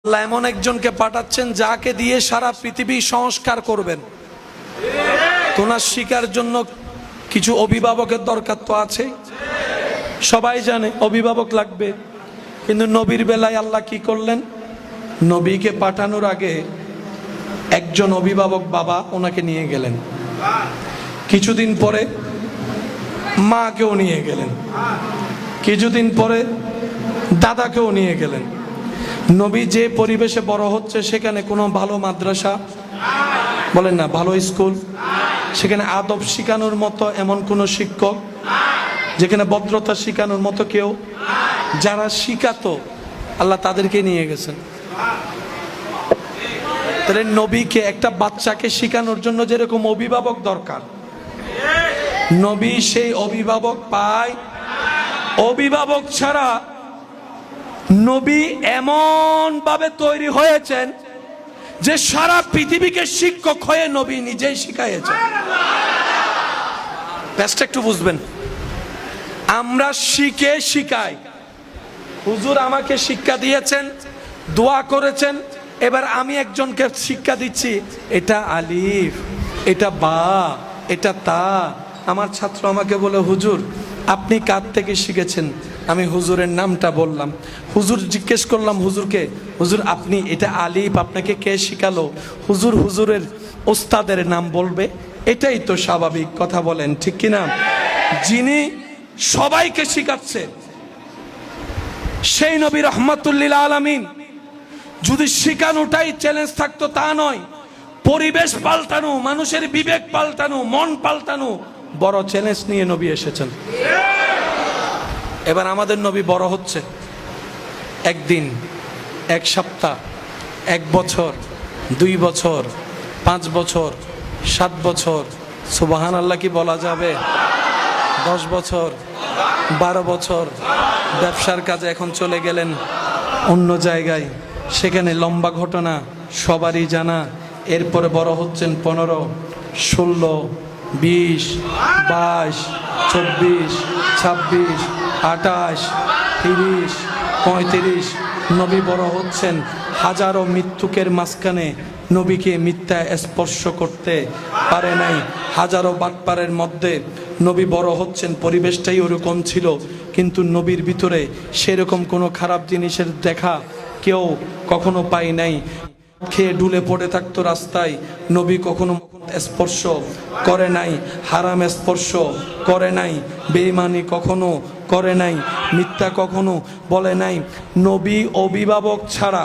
আল্লাহ এমন একজনকে পাঠাচ্ছেন যাকে দিয়ে সারা পৃথিবী সংস্কার করবেন। তোনার শিকার জন্য কিছু অভিভাবকের দরকার তো আছে, সবাই জানে অভিভাবক লাগবে। কিন্তু নবীর বেলায় আল্লাহ কি করলেন? নবীকে পাঠানোর আগে একজন অভিভাবক বাবা ওনাকে নিয়ে গেলেন, কিছুদিন পরে মাকেও নিয়ে গেলেন, কিছুদিন পরে দাদাকেও নিয়ে গেলেন। নবী যে পরিবেশে বড় হচ্ছে সেখানে কোনো ভালো মাদ্রাসা বলেন না, ভালো স্কুল, সেখানে আদব শিখানোর মতো এমন কোনো শিক্ষক, যেখানে ভদ্রতা শিখানোর মতো কেউ, যারা শিখাতো আল্লাহ তাদেরকে নিয়ে গেছেন। তাহলে নবীকে একটা বাচ্চাকে শিখানোর জন্য যেরকম অভিভাবক দরকার, নবী সেই অভিভাবক পায়। অভিভাবক ছাড়া নবী এমন ভাবে তৈরি হয়েছেন যে সারা পৃথিবীকে শিক্ষক হয়ে নবী নিজেই শিখাইয়েছেন। ব্যাসটা একটু বুঝবেন। আমরা শিখে শিখাই। হুজুর আমাকে শিক্ষা দিয়েছেন, দোয়া করেছেন, এবার আমি একজনকে শিক্ষা দিচ্ছি, এটা আলিফ, এটা বা, এটা তা। আমার ছাত্র আমাকে বলে, হুজুর আপনি কার থেকে শিখেছেন? আমি হুজুরের নামটা বললাম। হুজুর জিজ্ঞেস করলাম হুজুরকে, হুজুর আপনি এটা আলিফ আপনাকে কে শিখালো? হুজুর হুজুরের ওস্তাদের নাম বলবে, এটাই তো স্বাভাবিক কথা, বলেন ঠিক কিনা? যিনি সবাইকে শিখাচ্ছে সেই নবী রহমাতুল্লিল আলামিন। যদি শিখানোটাই চ্যালেঞ্জ থাকতো তা নয়, পরিবেশ পাল্টানো, মানুষের বিবেক পাল্টানো, মন পাল্টানো বড় চ্যালেঞ্জ নিয়ে নবী এসেছেন। এবার আমাদের নবী বড় হচ্ছে, একদিন, এক সপ্তাহ, এক বছর, 2 বছর, 5 বছর, 7 বছর, সুবহানাল্লাহ কি বলা যাবে? 10 বছর, 12 বছর, ব্যবসার কাজে এখন চলে গেলেন অন্য জায়গায়, সেখানে লম্বা ঘটনা সবারই জানা। এরপরে বড় হচ্ছেন 15, 16, 20, 22, 24, 26, 28, 30, 35। নবী বড় হচ্ছেন, হাজারো মৃত্যুকের মাঝখানে নবীকে মিথ্যা স্পর্শ করতে পারে নাই। হাজারো বাটপারের মধ্যে নবী বড় হচ্ছেন, পরিবেশটাই ওরকম ছিল, কিন্তু নবীর ভিতরে সেরকম কোনো খারাপ জিনিসের দেখা কেউ কখনো পায় নাই। খেয়ে ডুলে পড়ে থাকতো রাস্তায়, নবী কখনো স্পর্শ করে নাই, হারাম স্পর্শ করে নাই, বেঈমানি কখনো করে নাই, মিথ্যা কখনো বলে নাই। নবী অভিভাবক ছাড়া